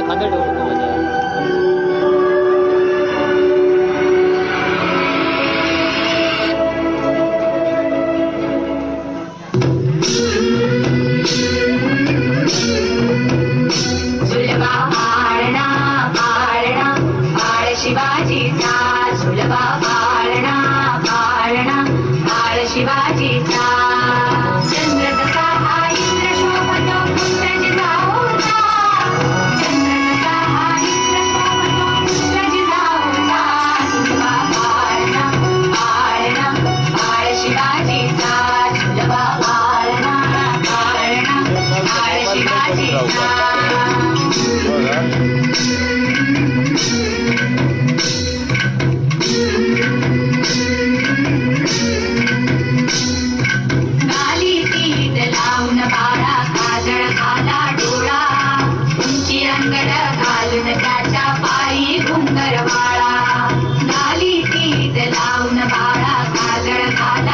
खांद्यावर ठेवू नको माझ्या. सुलभा पाळणा पाळणा बाळ शिवाजीचा सुलभा पाळणा पाळणा बाळ शिवाजीचा चंद्र तसा हा इंद्र शोभतो पुत्र जिजाऊचा चंद्र तसा हा इंद्र शोभतो पुत्र जिजाऊचा सुलभा पाळणा पाळणा बाळ शिवाजीचा सुलभा पाळणा पाळणा बाळ शिवाजीचा गाली पीठ लावून बाळा काजळ खाला डोळा उंची अंगड घालून त्याच्या पायी घुंगर वाळा गाली पीठ लावून बाळा काजळ खाला